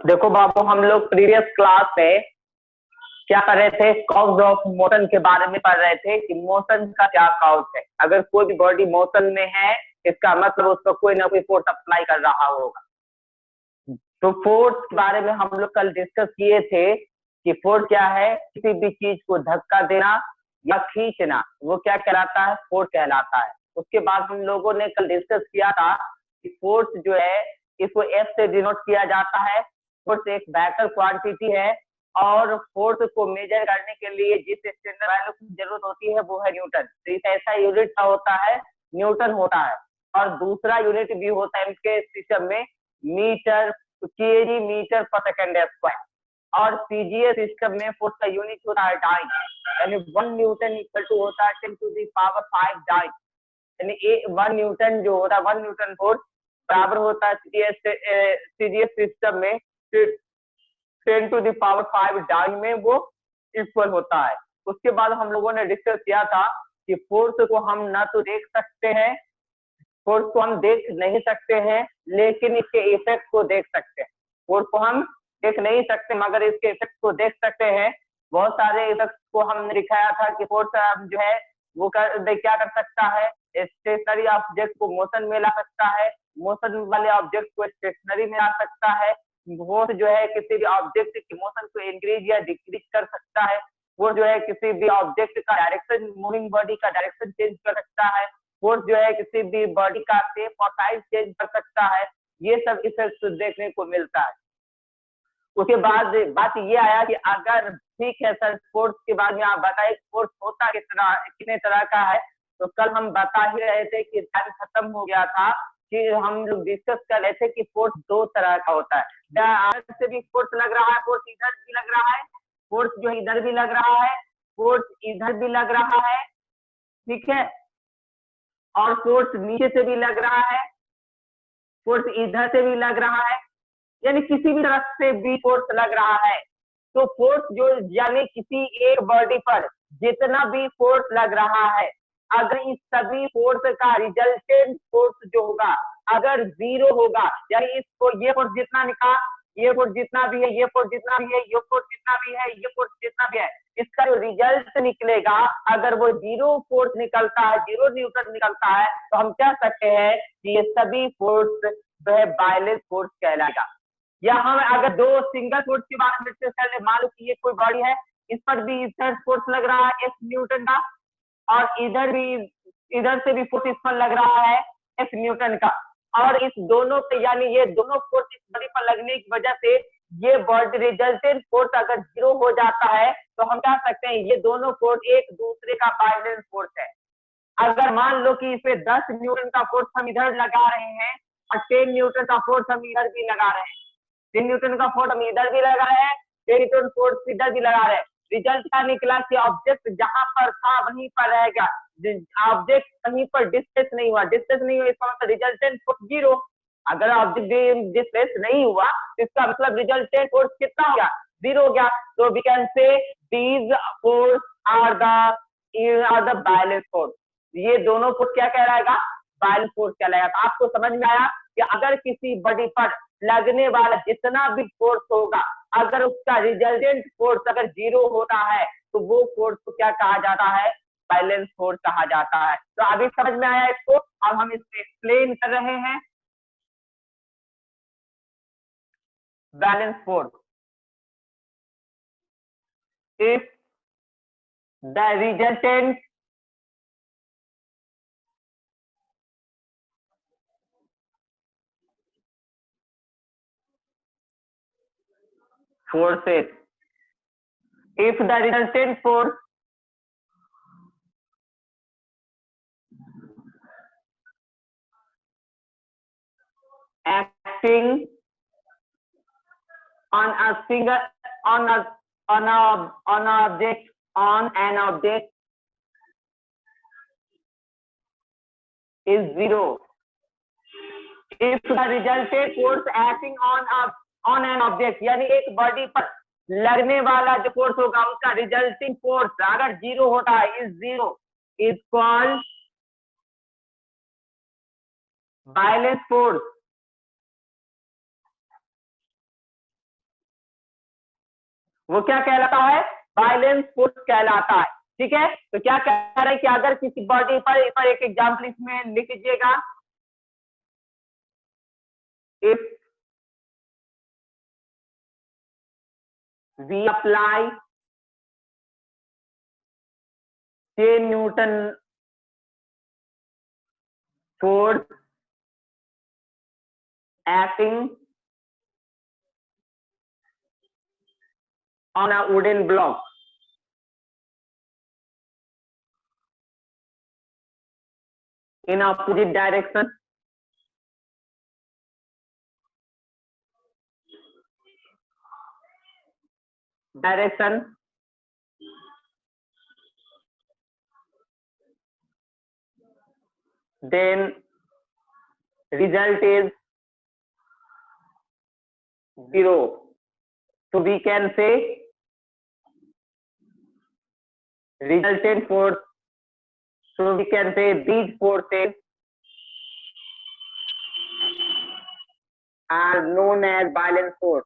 देखो बाबू, हम लोग प्रीवियस क्लास में क्या कर रहे थे, कॉज ऑफ मोशन के बारे में पढ़ रहे थे कि मोशन का क्या कॉज है। अगर कोई भी बॉडी मोशन में है, इसका मतलब उस पर कोई ना कोई फोर्स अप्लाई कर रहा होगा। तो फोर्स के बारे में हम लोग कल डिस्कस किए थे कि फोर्स क्या है, किसी भी चीज को धक्का देना या खींचना, वो क्या कहलाता है, फोर्स कहलाता है। उसके बाद हम लोगों ने कल डिस्कस किया था कि फोर्स जो है इसको एफ से डिनोट किया जाता है। फोर्स एक वेक्टर क्वांटिटी है और फोर्स को मेजर करने के लिए जिस स्टैंडर्ड वैल्यू की जरूरत होती है वो है न्यूटन। तो इस ऐसा यूनिट का होता है न्यूटन होता है। और दूसरा यूनिट भी होता है इसके सिस्टम में मीटर, केजी मीटर पर सेकेंड स्क्वायर। और सीजीएस सिस्टम में फोर्स का यूनिट होता है डाइन, यानी 1 न्यूटन इक्वल टू होता है 10 टू द पावर 5 डाइन। यानी 1 न्यूटन जो होता है, 1 न्यूटन फोर्स बराबर होता है सीजीएस सिस्टम में 10 टू द पावर 5 डाइन में वो इक्वल होता है। उसके बाद हम लोगों ने डिस्कस किया था कि फोर्स को हम ना तो देख सकते हैं, फोर्स को हम देख नहीं सकते हैं, लेकिन इसके इफेक्ट को देख सकते हैं। फोर्स को हम देख नहीं सकते मगर इसके इफेक्ट को देख सकते हैं। बहुत सारे इफेक्ट को हमने दिखाया था कि फोर्स जो है वो क्या कर सकता है, स्टेशनरी ऑब्जेक्ट को मोशन में ला सकता है, मोशन वाले ऑब्जेक्ट को स्टेशनरी में ला सकता है। फोर्स जो है किसी भी ऑब्जेक्ट की मोशन को इंक्रीज या डिक्रीज कर सकता है। वो जो है किसी भी ऑब्जेक्ट का डायरेक्शन, मूविंग बॉडी का डायरेक्शन चेंज कर सकता है। फोर्स जो है किसी भी बॉडी का शेप और साइज चेंज कर सकता है। ये सब इफेक्ट देखने को मिलता है। उसके बाद बात ये आया कि अगर ठीक है सर, फोर्स के बाद में आप बताइए फोर्स होता कितने तरह का है। तो कल हम बता ही रहे थे कि टाइम खत्म हो गया था कि हम लोग डिस्कस कर रहे थे कि फोर्स 2 तरह का होता है। आगे से भी फोर्स लग रहा है, फोर्स इधर भी लग रहा है, फोर्स जो इधर भी लग रहा है, फोर्स इधर भी लग रहा है, ठीक है। और फोर्स नीचे से भी लग रहा है, फोर्स इधर से भी लग रहा है, यानी किसी भी तरफ से भी फोर्स लग रहा है। तो फोर्स जो, यानी किसी एक बॉडी पर जितना भी फोर्स लग रहा है, अगर इस सभी फोर्स का रिजल्टेंट फोर्स जो होगा अगर 0 होगा, यानी इसको ये फोर्स जितना निकाल, ये फोर्स जितना भी है, ये फोर्स जितना भी है, ये फोर्स जितना भी है, ये फोर्स जितना भी है, इसका जो रिजल्ट निकलेगा अगर वो 0 फोर्स निकलता है, 0 न्यूटन निकलता है, तो हम कह सकते हैं कि ये सभी फोर्स जो है वायलेंस फोर्स कहलाएगा। या हम अगर 2 सिंगल फोर्स के बारे में डिस्कस कर ले, मान लो कि ये कोई बॉडी है, इस पर भी इधर फोर्स लग रहा है F न्यूटन का, और इधर से भी फोर्स इस पर लग रहा है F न्यूटन का, और इस दोनों पे, यानी ये दोनों फोर्स इस बॉडी पर लगने की वजह से ये बॉडी रिजल्टेंट फोर्स अगर 0 हो जाता है, तो हम कह सकते हैं ये दोनों फोर्स एक दूसरे का वायलेंस फोर्स है। अगर मान लो कि इस पे 10 न्यूटन का फोर्स हम इधर लगा रहे हैं और 10 न्यूटन का फोर्स हम इधर भी लगा रहे हैं, 10 न्यूटन का फोर्स हम इधर भी लगा रहे हैं, 10 न्यूटन फोर्स इधर भी लगा रहे हैं, रिजल्ट क्या निकला कि ऑब्जेक्ट जहां पर था वहीं पर रहेगा, ऑब्जेक्ट कहीं पर डिस्प्लेस नहीं हुआ, डिस्प्लेस नहीं हुआ इसका मतलब रिजल्टेंट फोर्स 0। अगर ऑब्जेक्ट डिस्प्लेस नहीं हुआ तो इसका मतलब रिजल्टेंट फोर्स कितना हो गया, 0 हो गया। तो we can say these force are the balance force. ये दोनों फोर्स क्या कहलाएगा, बैलेंस फोर्स कहलाएगा। तो आपको समझ में आया कि अगर किसी बॉडी पर लगने वाला जितना भी फोर्स होगा, अगर उसका रिजल्टेंट फोर्स अगर 0 होता है तो वो फोर्स को क्या कहा जाता है, बैलेंस फोर्स कहा जाता है। तो अभी समझ में आया इसको, अब हम इसको एक्सप्लेन कर रहे हैं। Balance force, if the resultant forces, if the resultant force acting on a single on an object is 0. If the resultant force acting on an object, यानी एक बॉडी पर लगने वाला जो फोर्स होगा उसका रिजल्टिंग फोर्स अगर 0 होता है, is 0, is called balance force. वो क्या कहलाता है? वायलेंस फोर्स कहलाता है। ठीक है, तो क्या कह रहे हैं कि अगर किसी बॉडी पर एक एग्जाम्पल इसमें लिख लीजिएगा, if we apply 10 newton force acting on a wooden block in opposite direction, then result is 0. So we can say resultant force. So we can say these forces are known as violent force.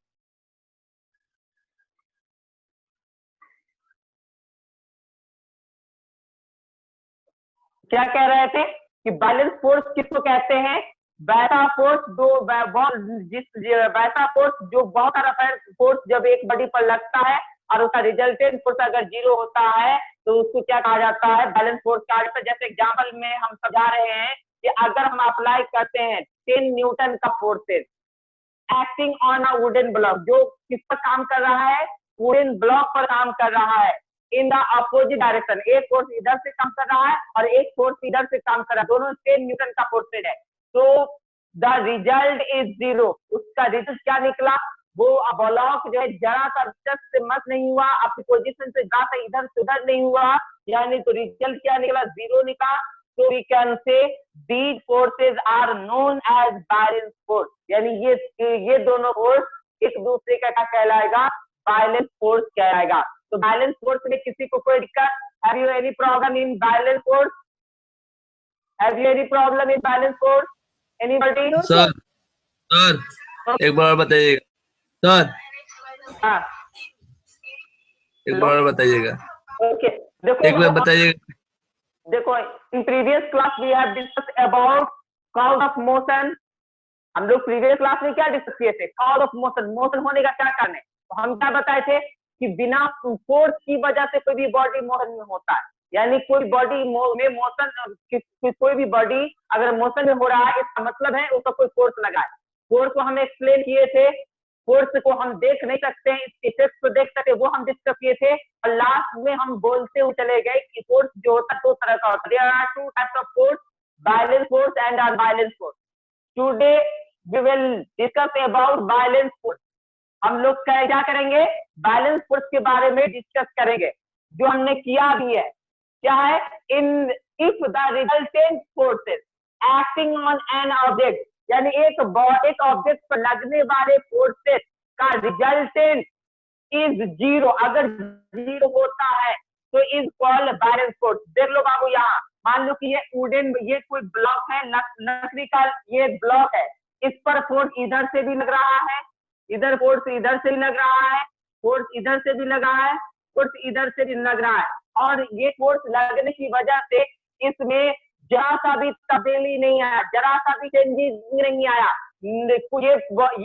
क्या कह रहे थे कि balance force किसको कहते हैं? वैसा force वैसा फोर्स जो बहुत सारा फोर्स जब एक बॉडी पर लगता है और उसका रिजल्टेंट फोर्स अगर 0 होता है तो उसको क्या कहा जाता है? बैलेंस फोर्स कहा जाता है। जैसे एग्जांपल में हम समझा रहे हैं कि अगर हम अप्लाई करते हैं 10 न्यूटन का forces acting on a wooden block, जो किस पर काम कर रहा है? वुडन ब्लॉक पर काम कर रहा है इन द अपोजिट डायरेक्शन। एक फोर्स इधर से काम कर रहा है और एक फोर्स इधर से काम कर रहा है, दोनों 10 न्यूटन का फोर्सेज है, तो द रिजल्ट इज 0। उसका रिजल्ट क्या निकला? वो ब्लॉक जो है जरा सा से मत नहीं हुआ, अपनी पोजीशन से जरा सा इधर से उधर नहीं हुआ, यानी तो रिजल्ट क्या निकला? 0 निकला। So we can say these forces are known as balance force, यानी ये दोनों फोर्स एक दूसरे का क्या कहलाएगा? बैलेंस फोर्स कहलाएगा। तो बैलेंस फोर्स में किसी को कोई दिक्कत? Have you any problem in balance force? Have you any problem in balance force? Anybody? Sir एक बार बताइएगा सर। हाँ, एक बार बताइएगा। ओके, देखो एक बार बताइएगा। देखो in previous class we have discuss about cause of motion. हम लोग प्रीवियस क्लास में क्या डिस्कस किए थे? कॉज ऑफ मोशन, मोशन होने का क्या कारण है? तो हम क्या बताए थे कि बिना फोर्स की वजह से कोई भी बॉडी मोशन में होता है, यानी कोई बॉडी में मोशन, कोई भी बॉडी अगर मोशन में हो रहा है इसका मतलब है उसका कोई फोर्स लगा है। फोर्स को हम एक्सप्लेन किए थे, फोर्स को हम देख नहीं सकते हैं, इसके इफेक्ट को देख सकते, वो हम डिस्कस किए थे। और लास्ट में हम बोलते हुए चले गए कि फोर्स जो होता है दो तरह का होता है। There are two types of force, balance force and unbalance force. Today we will discuss about balance force. हम लोग क्या करेंगे? बैलेंस फोर्स के बारे में डिस्कस करेंगे, जो हमने किया भी है। क्या है? In if the resultant forces acting on an object, यानी एक ऑब्जेक्ट पर लगने वाले फोर्सेस का रिजल्टेंट इज 0, अगर 0 होता है तो इज कॉल्ड बैलेंस फोर्स। देख लो बाबू, यहाँ मान लो कि ये वुडन, ये कोई ब्लॉक है, लकड़ी का ये ब्लॉक है, इस पर फोर्स इधर से भी लग रहा है, इधर फोर्स इधर से भी लग रहा है, फोर्स इधर से भी लगा है, फोर्स इधर से भी लग रहा है, और ये फोर्स लगने की वजह से इसमें जरा सा भी तब्दीली नहीं आया, जरा सा भी चेंजेस नहीं आया। ये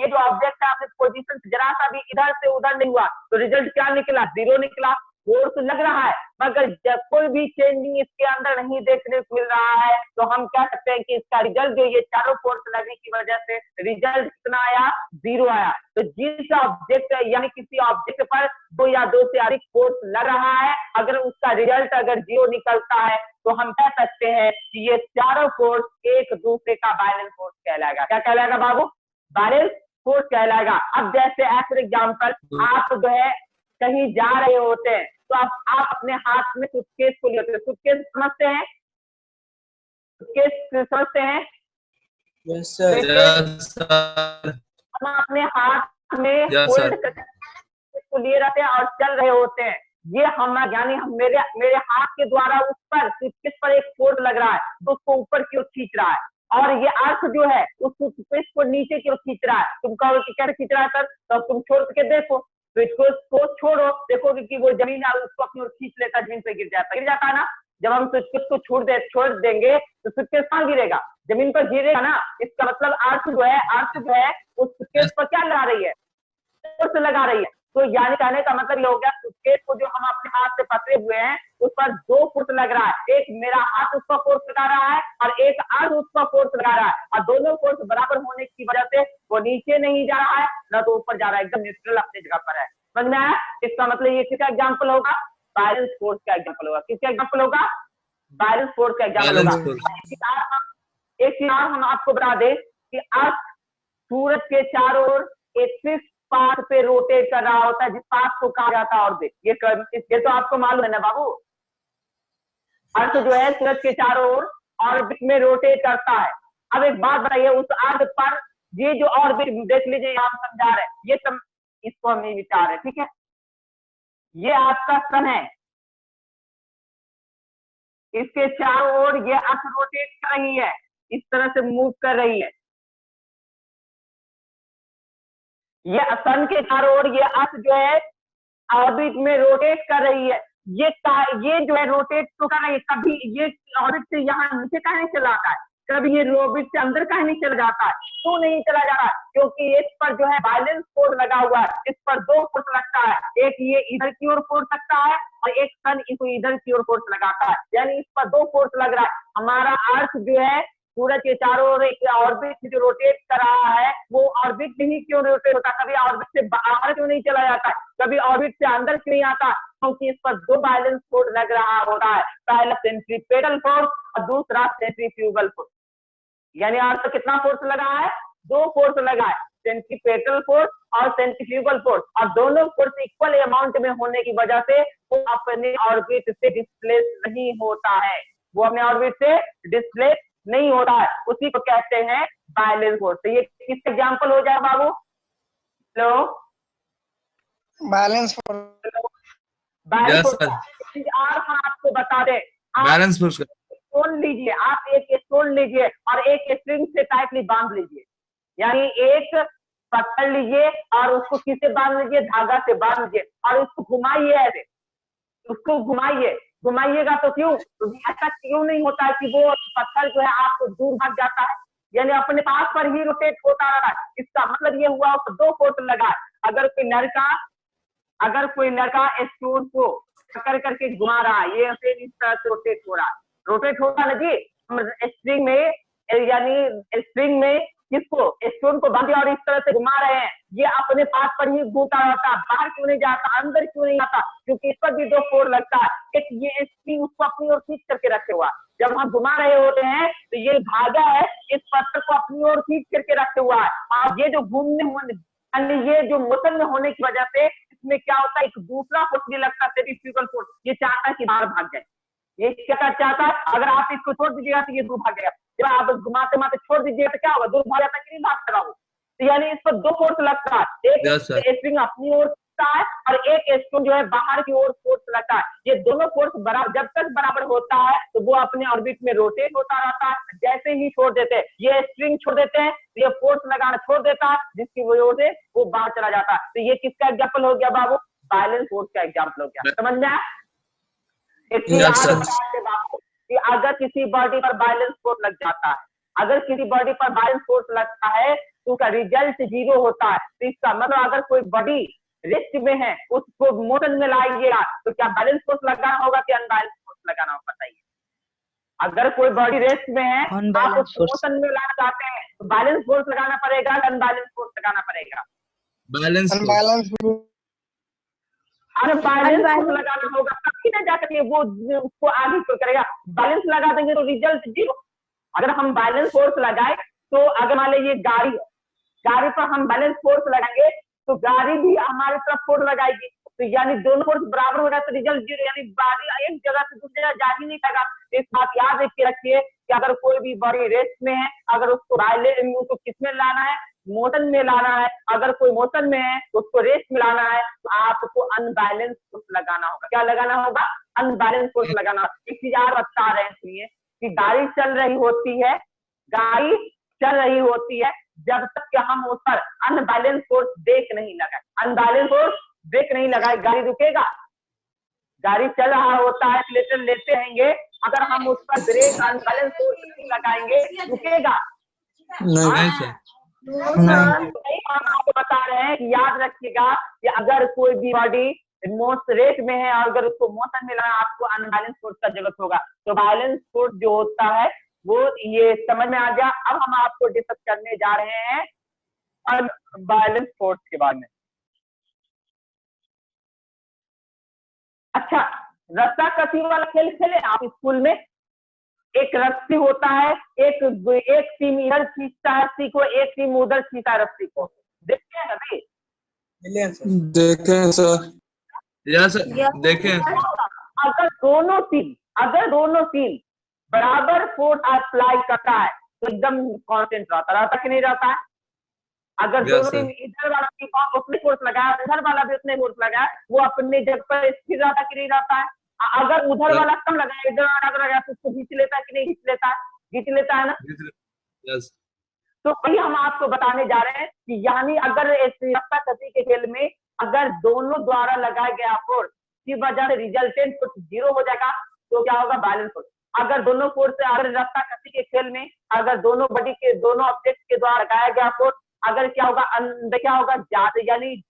जो ऑब्जेक्ट है अपने पोजीशन से जरा सा भी इधर से उधर नहीं हुआ, तो रिजल्ट क्या निकला? 0 निकला। फोर्स लग रहा है मगर जब कोई भी चेंजिंग इसके अंदर नहीं देखने को मिल रहा है, तो हम कह सकते हैं कि इसका रिजल्ट जो ये चारों फोर्स लगने की वजह से रिजल्ट कितना आया? 0 आया। तो जिस ऑब्जेक्ट यानी किसी ऑब्जेक्ट पर 2 या 2 से अधिक फोर्स लग रहा है, अगर उसका रिजल्ट अगर 0 निकलता है तो हम कह सकते हैं कि ये चारों फोर्स एक दूसरे का बैलेंस फोर्स कहलाएगा। क्या कहलाएगा बाबू? बैलेंस फोर्स कहलाएगा। अब जैसे फॉर एग्जाम्पल आप जो है कहीं जा रहे होते हैं, तो आप अपने हाथ में सूटकेस को लिए होते हैं। सूटकेस समझते हैं? सूटकेस समझते हैं? Yes sir. हम अपने हाथ में को लिए रहते हैं और चल रहे होते हैं। ये हम यानी मेरे हाथ के द्वारा उस पर सूटकेस पर एक फोर्स लग रहा है, तो उसको ऊपर की ओर खींच रहा है, और ये अर्थ जो है उस सूटकेस को नीचे की ओर खींच रहा है। तुम कहोगे कि कैसे खींच रहा है सर? तो तुम छोड़ के देखो, स्विच को छोड़ो, देखोगे कि वो जमीन उसको अपनी ओर खींच लेता, जमीन पे गिर जाता है ना। जब हम स्विच को छोड़ देंगे तो स्विच कहाँ गिरेगा, जमीन पर गिरेगा ना। इसका मतलब अर्थ जो है उस स्विच पर क्या लगा रही है, फोर्स लगा रही है। तो यानी कहने का मतलब ये हो गया, सुटकेस को जो हम अपने हाथ से पकड़े हुए हैं उस पर 2 फोर्स लग रहा है, एक मेरा हाथ उस पर फोर्स लगा रहा है और एक अर्थ उस पर फोर्स लगा रहा है, और दोनों फोर्स बराबर होने की वजह से वो नीचे नहीं जा रहा है ना तो ऊपर जा रहा है, एकदम न्यूट्रल अपनी जगह पर है। समझ में आया? इसका मतलब ये किसका एग्जाम्पल होगा, बैलेंस फोर्स का एग्जाम्पल होगा। किसका एग्जाम्पल होगा, बैलेंस फोर्स का एग्जाम्पल होगा। एक चीज और हम आपको बता दें कि अर्थ सूरज के चारों ओर एक फिक्स पाथ पे रोटेट कर रहा होता है, जिस पाथ को कहा जाता है ऑर्बिट। ये तो आपको मालूम है ना बाबू। अर्थ जो है सूरज के चारों ओर ऑर्बिट में रोटेट करता है। अब एक बात बताइए, उस अर्थ पर ये जो ऑर्बिट देख लीजिए, आप समझा रहे हैं, ये सब इसको हम विचार है, ठीक है। ये आपका सन है, इसके चारों ओर ये अर्थ रोटेट कर रही है, इस तरह से मूव कर रही है। ये सन के चारों ओर ये अर्थ जो है ऑर्बिट में रोटेट कर रही है। ये जो है रोटेट तो कर रही है, कभी ये ऑर्बिट से यहाँ नीचे कहीं चला आता है, कभी ये ऑर्बिट से अंदर कहीं नहीं चला जाता है। तो नहीं चला जा रहा है क्योंकि इस पर जो है बैलेंस फोर्स लगा हुआ है, इस पर 2 फोर्स लगता है, एक ये इधर की ओर फोर्स लगता है और एक सन इसको इधर की ओर फोर्स लगाता है, यानी इस पर 2 फोर्स लग रहा है। हमारा अर्थ जो है सूरज के चारों ओर एक ऑर्बिट जो रोटेट कर रहा है, वो ऑर्बिट नहीं क्यों रोटेट होता, कभी ऑर्बिट से बाहर क्यों नहीं चला जाता, कभी ऑर्बिट से अंदर क्यों नहीं आता, क्योंकि इस पर 2 बैलेंस फोर्स लग रहा होता है, पहला सेंट्रीपेटल फोर्स और दूसरा सेंट्रीफ्यूगल फोर्स। यानी अर्थ कितना फोर्स लगा है, 2 फोर्स लगा है, सेंट्रीपेटल फोर्स और सेंट्रीफ्यूगल फोर्स, और दोनों फोर्स इक्वल अमाउंट में होने की वजह से वो अपने ऑर्बिट से डिस्प्लेस नहीं होता है, वो अपने ऑर्बिट से डिस्प्लेस नहीं होता है, उसी को कहते हैं बैलेंस फोर्स। तो ये किसका एग्जांपल हो जाए बाबू, hello, balance force. Balance force. और हम आपको बता दें, बैलेंस फोर्स स्टोन लीजिए, आप एक स्टोन लीजिए और एक स्ट्रिंग से टाइटली बांध लीजिए, यानी एक पत्थर लीजिए और उसको किससे बांध लीजिए, धागा से बांध लीजिए और उसको घुमाइए, ऐसे उसको घुमाइएगा तो क्यों, तो ऐसा क्यों नहीं होता है कि वो पत्थर जो है आपको दूर भाग जाता है, यानी अपने पास पर ही रोटेट होता रहा है। इसका मतलब ये हुआ 2 फोर्स लगा है। अगर कोई लड़का स्टोन को पकड़ करके घुमा रहा है, ये इस तरह से रोटेट हो रहा है, रोटेट होगा ना जी, स्ट्रिंग में, यानी स्ट्रिंग में किसको, स्टोन को बांधे और इस तरह से घुमा रहे हैं, ये अपने पास पर ही घूमता रहता, बाहर क्यों नहीं जाता, अंदर क्यों नहीं आता, क्योंकि इस पर भी 2 फोर्स लगता है। एक ये स्ट्रिंग उसको अपनी ओर खींच करके रखे हुआ, जब हम घुमा रहे होते हैं तो ये धागा है इस पत्थर को अपनी ओर खींच करके रखे हुआ है, और ये जो ये जो मोशन में होने की वजह से इसमें क्या होता है, एक दूसरा फोर्स भी लगता है, सेंट्रीफ्यूगल फोर्स, ये चाहता है कि बाहर भाग जाए, ये क्या चाहता है, अगर आप इसको छोड़ दीजिएगा तो ये दूर भाग जाएगा, जब आप घुमाते छोड़ दीजिएगा तो क्या होगा, दूर भाग जाता है कि नहीं भाग रहा हो। तो यानी इस पर 2 फोर्स लगता है, एक स्ट्रिंग अपनी ओर है और एक स्टोन जो है बाहर की ओर फोर्स लगता है। ये दोनों फोर्स बराबर, जब तक बराबर होता है तो वो अपने ऑर्बिट में रोटेट होता रहता है। जैसे ही छोड़ देते हैं, ये स्ट्रिंग छोड़ देते हैं तो ये फोर्स लगाना छोड़ देता है, जिसकी वजह से वो बाहर चला जाता है। तो ये किसका एग्जाम्पल हो गया बाबू, बैलेंस फोर्स का एग्जाम्पल हो गया, समझ में आया। कि अगर किसी बॉडी पर बैलेंस फोर्स लग जाता है, अगर किसी बॉडी पर बैलेंस फोर्स लगता है तो उसका रिजल्ट 0 होता है। तो इसका मतलब अगर कोई बॉडी रेस्ट में है उसको मोशन में लाइएगा तो क्या बैलेंस फोर्स लगाना होगा कि अनबैलेंस फोर्स लगाना होगा, बताइए। अगर कोई बॉडी रेस्ट में है, आप उसको मोशन में लाना चाहते हैं तो बैलेंस फोर्स लगाना पड़ेगा, अनबैलेंस फोर्स लगाना पड़ेगा, बैलेंस अनबैलेंस फोर्स लगाना होगा, तभी ना जाकर वो उसको आगे करेगा। बैलेंस लगा देंगे तो रिजल्ट 0। अगर हम बैलेंस फोर्स लगाए तो अगर मान लीजिए गाड़ी पर हम बैलेंस फोर्स लगाएंगे तो गाड़ी भी हमारी तरफ फोर्स लगाएगी, तो यानी दोनों फोर्स बराबर होगा तो रिजल्ट 0, यानी गाड़ी एक जगह से दूसरी जगह जा ही नहीं पाएगा। इस बात याद रखिए कि अगर कोई भी बॉडी रेस्ट में है, अगर उसको किसमें लाना है, मोशन में लाना है, अगर कोई मोशन में है तो उसको रेस्ट में लाना है, तो आपको अनबैलेंस फोर्स लगाना होगा। क्या लगाना होगा, अनबैलेंस फोर्स लगाना होगा। एक चीज और बता रहे हैं कि गाड़ी चल रही होती है जब तक कि हम उस पर अनबैलेंस फोर्स देख नहीं लगाए, अनबैलेंस फोर्स ब्रेक नहीं लगाए गाड़ी रुकेगा? गाड़ी चल रहा होता है, एक्सीलरेटर लेते रहेंगे, अगर हम उस पर ब्रेक अनबैलेंस फोर्स नहीं लगाएंगे रुकेगा? नहीं सर। नहीं, हम आपको बता रहे हैं कि याद रखिएगा कि अगर कोई भी बॉडी रेट में है और अगर उसको मोशन में लाना, आपको अनबैलेंस फोर्स का जरूरत होगा। तो बैलेंस फोर्स जो होता है वो ये समझ में आ गया। अब हम आपको डिस्कस करने जा रहे हैं अनबैलेंस फोर्स के बारे में। अच्छा, रस्सा कसी वाला खेल खेले आप स्कूल में? एक रस्सी होता है, एक टीम इधर खींचता है रस्सी को, एक टीम उधर खींचता है रस्सी को, देखते हैं कभी? देखें सर। यस देखें। अगर दोनों टीम बराबर फोर्स अप्लाई करता है तो एकदम कांस्टेंट रहता कि नहीं रहता है? अगर दोनों टीम इधर वाला टीम उतने फोर्स लगाया, उधर वाला भी उतने फोर्स लगाया, वो अपने जगह पर स्थिर रहता कि नहीं रहता है? अगर उधर वाला कम लगाया, इधर वाला लगाया तो उसको खींच लेता है कि नहीं खींच लेता है? खींच लेता है ना? यस। तो वही हम आपको बताने जा रहे हैं कि यानी अगर रस्सा कसी के खेल में अगर दोनों द्वारा लगाया गया फोर्स की वजह से रिजल्टेंट फोर्स 0 हो जाएगा तो क्या होगा? Balance force. अगर दोनों फोर्स से, अगर रस्सा कसी के खेल में अगर दोनों बॉडी के, दोनों ऑब्जेक्ट के द्वारा लगाया गया फोर्स अगर क्या होगा ज्यादा, यानी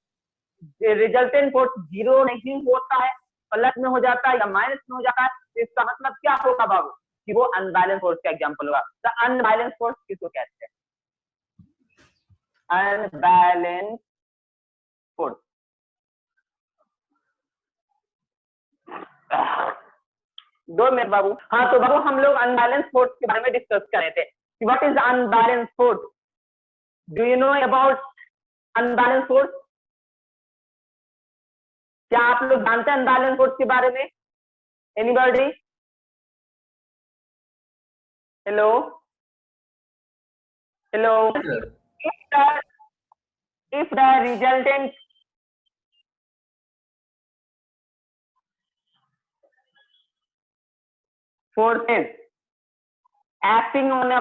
रिजल्टेंट फोर्स 0 नहीं होता है, प्लस में हो जाता है या माइनस में हो जाता है, तो इसका मतलब क्या होगा बाबू? कि वो अनबैलेंस फोर्स का एग्जाम्पल होगा। तो अनबैलेंस फोर्स किसको कहते हैं? Unbalance force. 2 मिनट बाबू। हाँ, तो बाबू हम लोग अनबैलेंस फोर्स के बारे में डिस्कस कर रहे थे। What is unbalance force? Do you know about unbalance force? क्या आप लोग जानते हैं अनबैलेंस फोर्स के बारे में? Anybody? Hello hello. if the resultant forces acting on a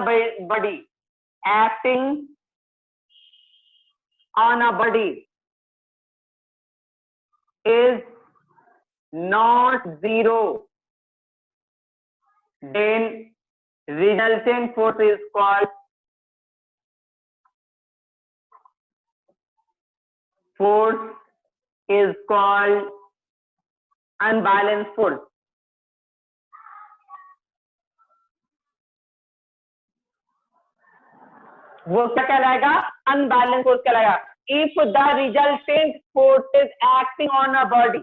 body is not 0, then resultant force is called unbalanced force. वो क्या कहलाएगा? अनबैलेंस फोर्स कहलाएगा। If the resultant forces acting on a body,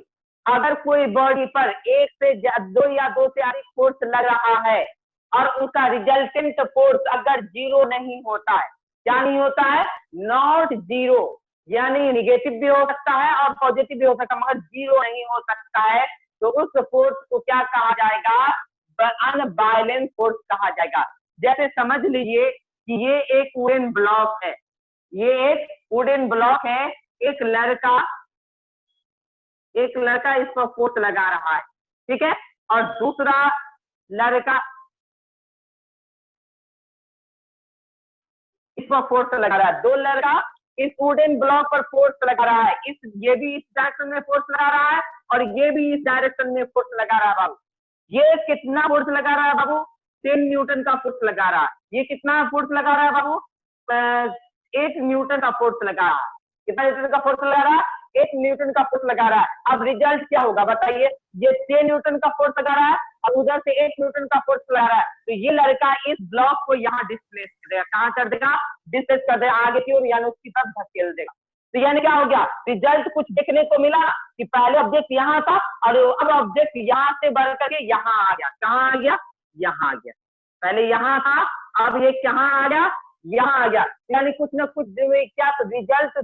अगर कोई body पर एक से 2 या 2 से अधिक फोर्स लग रहा है और उसका रिजल्टेंट फोर्स अगर 0 नहीं होता है, क्या नहीं होता है? नॉट 0, यानी निगेटिव भी हो सकता है और पॉजिटिव भी हो सकता है, मगर 0 नहीं हो सकता है, तो उस फोर्स को क्या कहा जाएगा? अनबैलेंस फोर्स कहा जाएगा। जैसे समझ लीजिए कि ये एक वुडन ब्लॉक है, ये एक वुडन ब्लॉक है, एक लड़का इस पर फोर्स लगा रहा है, ठीक है, और दूसरा लड़का इस पर फोर्स लगा रहा है। 2 लड़का इस वुडन ब्लॉक पर फोर्स लगा रहा है, ये भी इस डायरेक्शन में फोर्स लगा रहा है और ये भी इस डायरेक्शन में फोर्स लगा रहा है बाबू। ये कितना फोर्स लगा रहा है बाबू? 10 न्यूटन का फोर्स लगा रहा है। ये कितना फोर्स लगा रहा है बाबू? 8 न्यूटन का फोर्स लगा रहा है। कितना न्यूटन का फोर्स लगा रहा है? 8 न्यूटन का फोर्स लगा रहा है। अब रिजल्ट क्या होगा बताइए? ये 6 न्यूटन का फोर्स लगा रहा है और उधर से 8 न्यूटन का फोर्स लगा रहा है, तो ये लड़का इस ब्लॉक को यहाँ डिस्प्लेस कर देगा। कहाँ कर देगा? डिस्प्लेस कर देगा आगे की ओर, यानी उसकी तरफ धकेल देगा। तो यानी क्या हो गया? रिजल्ट कुछ देखने को मिला कि पहले ऑब्जेक्ट यहाँ था और अब ऑब्जेक्ट यहाँ से बढ़ करके यहाँ आ गया। कहाँ आ गया? यहाँ आ गया। पहले यहाँ था, अब ये कहाँ आ गया? यहाँ आ गया। यानी कुछ ना कुछ क्या, तो रिजल्ट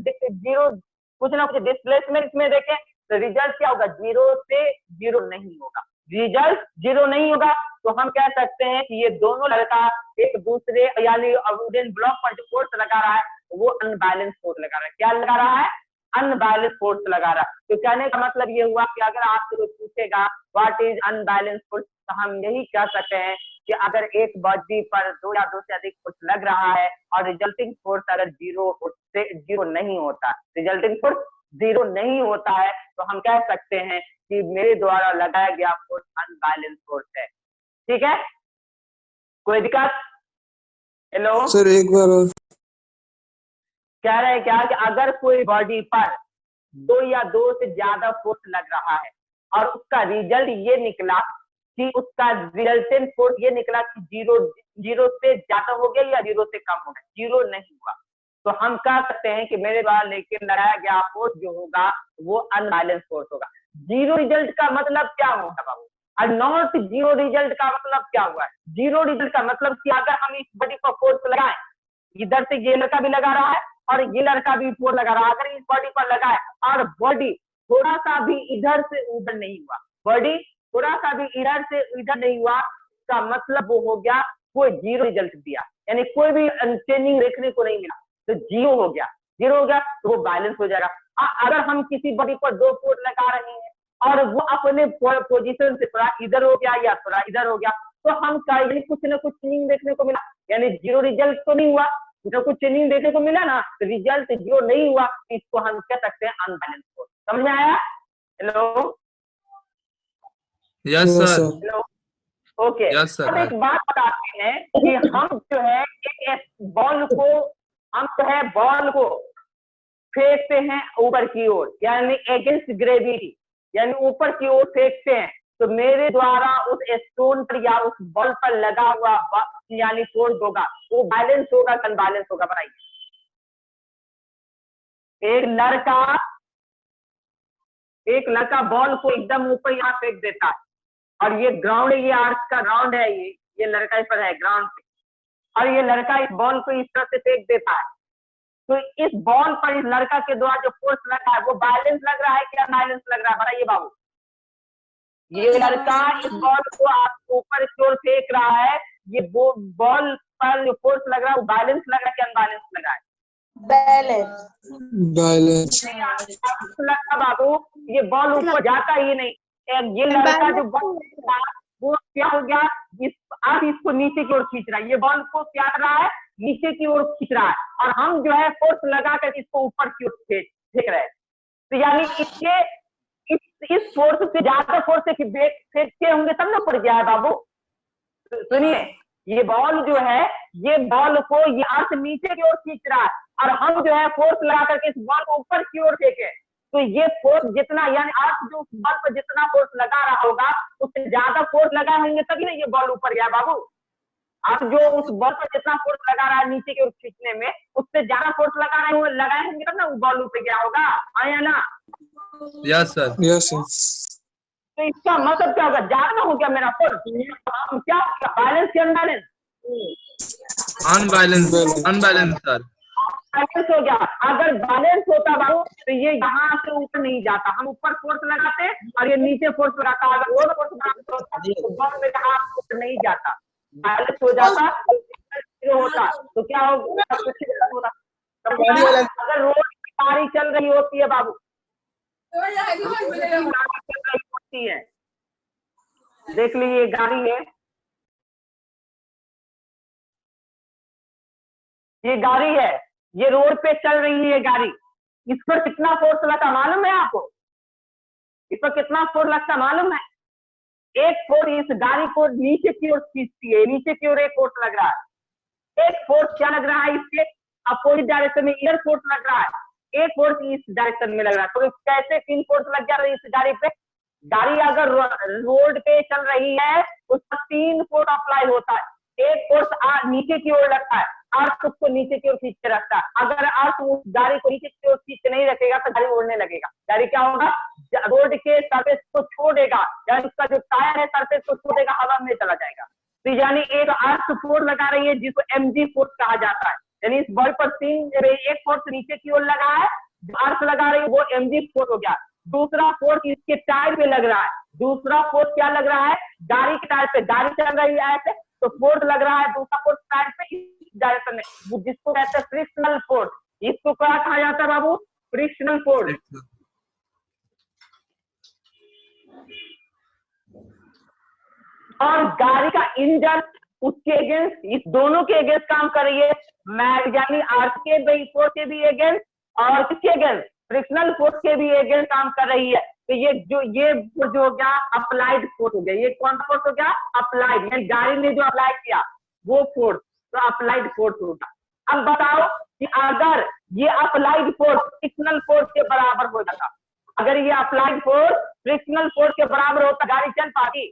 0, कुछ ना कुछ डिस्प्लेसमेंट में देखें तो रिजल्ट क्या होगा? 0 से 0 नहीं होगा। रिजल्ट 0 नहीं होगा तो हम कह सकते हैं कि ये दोनों लड़का एक दूसरे, यानी वुडन ब्लॉक पर जो फोर्स लगा रहा है वो अनबैलेंस फोर्स लगा रहा है। क्या लगा रहा है? अनबैलेंस फोर्स लगा रहा है। तो कहने का मतलब ये हुआ कि अगर आपसे कोई पूछेगा व्हाट इज अनबैलेंस फोर्स, तो हम यही कह सकते हैं कि अगर एक बॉडी पर 2 या 2 से अधिक फोर्स लग रहा है और रिजल्टिंग फोर्स अगर 0 नहीं होता, रिजल्टिंग फोर्स जीरो नहीं होता है तो हम कह सकते हैं कि मेरे द्वारा लगाया गया फोर्स अनबैलेंस फोर्स है। ठीक है, कोई दिक्कत? हेलो सर एक बार और। कह रहे हैं क्या कि अगर कोई बॉडी पर 2 या 2 से ज्यादा फोर्स लग रहा है और उसका रिजल्ट ये निकला कि उसका रिजल्टेंट फोर्स ये निकला कि जीरो से ज्यादा हो गया या 0 से कम हो गया, जीरो नहीं हुआ, तो हम कह सकते हैं कि मेरे द्वारा लेके लगाया गया फोर्स जो होगा वो अनबैलेंस फोर्स होगा। जीरो रिजल्ट का मतलब क्या होगा बाबू? और नॉट जीरो रिजल्ट का मतलब क्या हुआ है? जीरो रिजल्ट का मतलब कि अगर हम इस बॉडी पर फोर्स लगाएं, इधर से ये लड़का भी लगा रहा है और ये लड़का भी फोर्स लगा रहा है, अगर इस बॉडी पर लगाए और बॉडी थोड़ा सा भी इधर से उधर नहीं हुआ, बॉडी थोड़ा सा भी इधर से इधर नहीं हुआ, इसका मतलब वो हो गया कोई जीरो रिजल्ट दिया, यानी कोई भी चेंजिंग देखने को नहीं मिला, तो जीरो हो गया। जीरो हो गया तो वो बैलेंस हो जाएगा। अगर हम किसी बॉडी पर 2 फोर्स लगा रहे हैं और वो अपने पोजीशन से थोड़ा इधर हो गया या थोड़ा इधर हो गया, तो हम कुछ न कुछ चेंजिंग देखने को मिला, यानी जीरो रिजल्ट तो नहीं हुआ, जब कुछ चेंजिंग देखने को मिला ना, तो रिजल्ट जीरो नहीं हुआ, इसको हम कह सकते हैं अनबैलेंस फोर्स। समझ में आया? Hello yes sir. Hello okay. Yes sir. अब एक बात बताते हैं कि हम जो है एक बॉल को हम जो है बॉल को फेंकते हैं ऊपर की ओर, यानी अगेंस्ट ग्रेविटी, यानी ऊपर की ओर फेंकते हैं, तो मेरे द्वारा उस स्टोन पर या उस बॉल पर लगा हुआ यानी फोर्स होगा वो बैलेंस होगा अनबैलेंस होगा? बताइए। एक लड़का बॉल को एकदम ऊपर यहाँ फेंक देता है और ये ग्राउंड है, ये अर्थ का ग्राउंड है, ये लड़का इस पर है ग्राउंड पे, और ये लड़का इस बॉल को इस तरह से फेंक देता है, तो इस बॉल पर इस लड़का के द्वारा जो फोर्स लगा है वो बैलेंस लग रहा है क्या अनबैलेंस लग रहा है? बताइए बाबू। ये लड़का इस बॉल को आप ऊपर की ओर फेंक रहा है, ये बॉल पर जो फोर्स लग रहा है वो बैलेंस लग रहा है क्या अनबैलेंस लग रहा है? बैलेंस। लड़का बाबू ये बॉल ऊपर जाता ही नहीं, ये लड़का जो बॉल वो क्या हो गया, आप इसको नीचे की ओर खींच रहा है, ये बॉल को क्या कर रहा है, नीचे की ओर खींच रहा है, और हम जो है फोर्स लगाकर इसको ऊपर की ओर फेंक रहे हैं, तो यानी इसके इस फोर्स से ज्यादा फोर्स से फेंकते होंगे तब ना पड़ गया है बाबू। सुनिए, ये बॉल जो है ये बॉल को ये अर्थ नीचे की ओर खींच रहा है और हम जो है फोर्स लगा करके इस बॉल को ऊपर की ओर फेंके, तो ये फोर्स जितना यानी अर्थ जो बॉल पर जितना फोर्स लगा रहा होगा उससे ज्यादा फोर्स लगाए होंगे तभी ना ये बॉल ऊपर गया बाबू। आप जो उस बॉल पर जितना फोर्स लगा रहा है नीचे की ओर खींचने में उससे ज्यादा फोर्स लगाए होंगे तब ना वो बॉल ऊपर गया होगा, आया ना? Yes sir. Yes sir. तो इसका मतलब क्या होगा, ज्यादा हो गया मेरा फोर्स, क्या बैलेंस या unbalance? Unbalance. Unbalance sir. Balance हो गया। अगर बैलेंस होता बाबू तो ये यहाँ से ऊपर नहीं जाता, हम ऊपर फोर्स लगाते और ये नीचे फोर्स लगाता, अगर वो फोर्स लगाता तो बॉल में हाथ ऊपर नहीं जाता, बैलेंस हो जाता होता, तो क्या होगा, कुछ नहीं होता। अगर रोड की गाड़ी चल रही होती है बाबू, होती है, देख लीजिए गाड़ी है, ये गाड़ी है, ये रोड पे चल रही है गाड़ी, इस पर कितना फोर्स लगता मालूम है आपको? इस पर कितना फोर्स लगता मालूम है? एक फोर्स इस गाड़ी को नीचे की ओर खींचती है, नीचे की ओर एक फोर्स लग रहा है, एक फोर्स क्या लग रहा है इसके अपोजिट डायरेक्शन में, इधर फोर्स लग रहा है, एक फोर्स इस डायरेक्शन में लग रहा है, तो कैसे 3 फोर्स लग जा रहा है इस गाड़ी पे? गाड़ी अगर रोड पे चल रही है उस पर 3 फोर्स अप्लाई होता है, एक फोर्स नीचे की ओर लगता है, अर्थ उसको नीचे की ओर खींच के रखता है, अगर अर्थ उस गाड़ी को नीचे की ओर खींच के नहीं रखेगा तो गाड़ी उड़ने लगेगा, गाड़ी क्या होगा, रोड के सरफेस को छोड़ेगा, यानी उसका जो टायर है सरफेस को छोड़ेगा, हवा में चला जाएगा, तो यानी एक अर्थ फोर्स लगा रही है जिसको mg फोर्स कहा जाता है, यानी इस बॉल पर 3 एक फोर्स नीचे की ओर लगा है, अर्थ लगा रही है वो mg फोर्स हो गया, दूसरा फोर्स इसके टायर पे लग रहा है, दूसरा फोर्स क्या लग रहा है, गाड़ी के टायर पे, गाड़ी चल रही है ऐसे तो फोर्स लग रहा है दूसरा फोर्स टायर पे इस डायरेक्शन में, जिसको कहते हैं फ्रिक्शनल फोर्स, इसको क्या कहा जाता है बाबू, फ्रिक्शनल फोर्स। और गाड़ी का इंजन उसके अगेंस्ट, इस दोनों के अगेंस्ट काम कर रही है, यानी अर्थ के फोर्स के भी अगेंस्ट और किसके अगेंस्ट, फ्रिक्शनल फोर्स के भी अगेंस्ट काम कर रही है। तो ये जो हो गया अप्लाइड फोर्स हो गया। ये कौन सा फोर्स हो गया? अप्लाइड, यानी गाड़ी ने जो अप्लाई किया वो फोर्स, तो अप्लाइड फोर्स होगा। अब बताओ कि अगर ये अप्लाइड फोर्स फ्रिक्शनल फोर्स के बराबर हो जाता, अगर ये अप्लाइड फोर्स फ्रिक्शनल फोर्स के बराबर होता, गाड़ी चल पाती?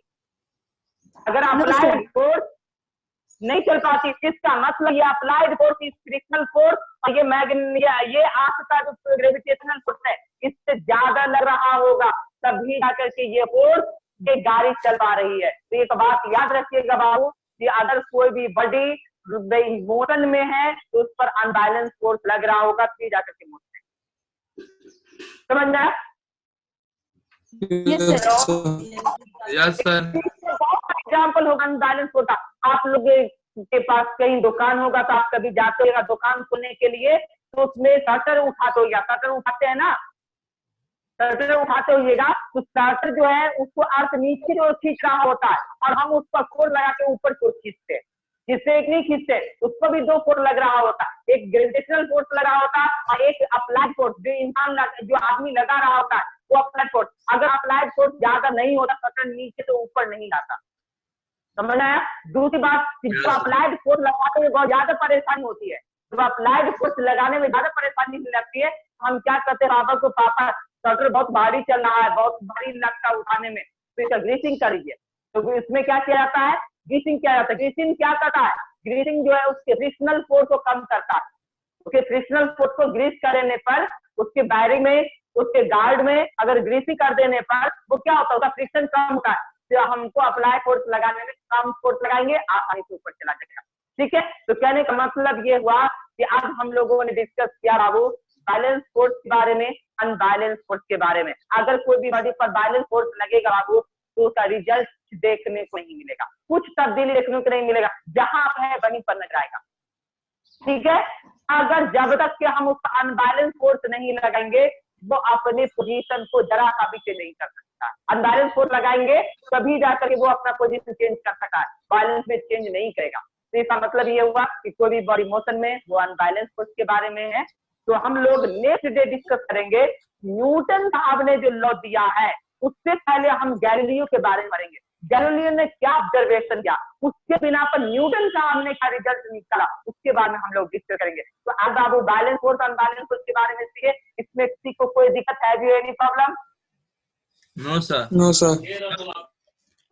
अगर अप्लाइड फोर्स नहीं चल पाती, इसका मतलब ये applied force is frictional force और ये अर्थ का जो ग्रेविटेशनल फोर्स है इससे ज्यादा लग रहा होगा, तभी जाकर के ये फोर्स ये गाड़ी चल पा रही है। तो एक बात याद रखिएगा बाबू कि अगर कोई भी बॉडी मोशन में है तो उस पर अनबैलेंस फोर्स लग रहा होगा, फिर जाकर के मोशन। समझ में आया? Yes sir. एग्जाम्पल होगा अनबैलेंस होता। आप लोग के पास कहीं दुकान होगा तो आप कभी जाते होगा दुकान खोलने के लिए, तो उसमें शटर उठाते होगा, शटर उठाते हैं ना, शटर उठाते होइएगा तो शटर जो है उसको अर्थ नीचे जो खींच रहा होता है और हम उस पर फोर्स लगा के ऊपर को खींचते हैं, जिससे एक नहीं खींचते, उस पर भी दो फोर्स लग रहा होता है, एक ग्रेविटेशनल फोर्स लगा होता है और एक अप्लाइड फोर्स जो आदमी लगा रहा होता है वो अप्लाइड फोर्स। अगर अप्लाइड फोर्स ज्यादा नहीं होता शटर नीचे तो ऊपर नहीं आता। समझ आया? दूसरी बात, जो अप्लाइड फोर्स लगाते हुए बहुत ज्यादा परेशानी होती है, जब अप्लाइड फोर्स लगाने में ज्यादा परेशानी लगती है हम क्या करते हैं, पापा को, पापा शटर बहुत भारी चल रहा है, बहुत भारी लगता है उठाने में, तो इसका ग्रीसिंग करिए। तो इसमें क्या किया जाता है? ग्रीसिंग किया जाता है। ग्रीसिंग क्या करता है? ग्रीसिंग जो है उसके फ्रिक्शनल फोर्स को कम करता है। उसके फ्रिक्शनल फोर्स को ग्रीस करने पर उसके बैरिंग में, उसके गार्ड में अगर ग्रीसिंग कर देने पर वो क्या होता है? फ्रिक्शन कम होता है, तो हमको अप्लाई फोर्स लगाने में कम फोर्स लगाएंगे, आसानी से ऊपर चला जाएगा। ठीक है, तो कहने का मतलब ये हुआ कि आज हम लोगों ने डिस्कस किया बाबू बैलेंस फोर्स के बारे में, अनबैलेंस फोर्स के बारे में। अगर कोई भी बॉडी पर बैलेंस फोर्स लगेगा बाबू तो उसका रिजल्ट देखने को नहीं मिलेगा, कुछ तब्दीली देखने को नहीं मिलेगा, जहां है वहीं पर नजर आएगा। ठीक है, अगर जब तक कि हम उस अनबैलेंस फोर्स नहीं लगाएंगे वो अपने पोजीशन को जरा सा भी चेंज नहीं कर सकता। अनबैलेंस फोर्स लगाएंगे तभी जाकर के वो अपना पोजीशन चेंज कर सकता है, बैलेंस में चेंज नहीं करेगा। तो इसका मतलब ये हुआ कि कोई भी बॉडी मोशन में वो अनबैलेंस फोर्स के बारे में है। तो हम लोग नेक्स्ट डे डिस्कस करेंगे न्यूटन साहब ने जो लॉ दिया है, उससे पहले हम गैलीलियो के बारे में पढ़ेंगे। गैलीलियो ने क्या ऑब्जर्वेशन किया, उसके बिना पर न्यूटन साहब ने क्या रिजल्ट निकाला, उसके बारे में हम लोग डिस्कस करेंगे। तो अब आप बैलेंस फोर्स अनबैलेंस फोर्स के बारे में सीखे, इसमें किसी को कोई दिक्कत है भी, any problem? No sir. No sir.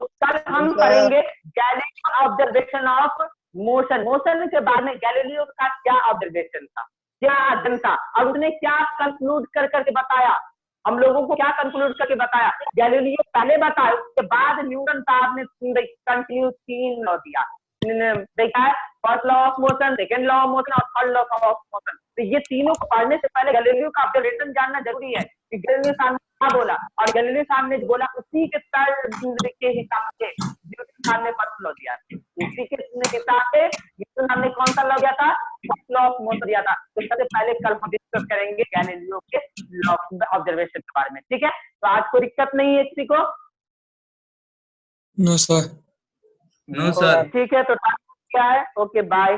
तो कल हम करेंगे Galileo observation of motion. Motion के बारे में गैलीलियो का क्या ऑब्जर्वेशन था, क्या अध्ययन था और उसने क्या कंक्लूड कर करके बताया, हम लोगों को क्या कंक्लूड करके बताया। गैलीलियो पहले बताया, उसके बाद न्यूटन साहब ने कंक्लूड 3 लॉ दिया। देखा है, first law of motion, second law of motion और थर्ड लॉ ऑफ मोशन। तो ये तीनों को पढ़ने से पहले गैलीलियो का ऑब्जर्वेशन जानना जरूरी है कि गैलीलियो साहब ने क्या बोला, और गैलीलियो साहब ने बोला उसी के के हिसाब से न्यूटन साहब ने फर्स्ट लॉ दिया, उसी के हिसाब से न्यूटन साहब ने कौन सा लॉ दिया था? फर्स्ट लॉ ऑफ मोशन दिया था। तो सबसे पहले कल हम डिस्कस करेंगे गैलीलियो के लॉ ऑफ ऑब्जर्वेशन के बारे में। ठीक है, तो आज कोई दिक्कत नहीं है किसी को? No sir. No sir. ठीक है, तो क्या है, ओके बाय।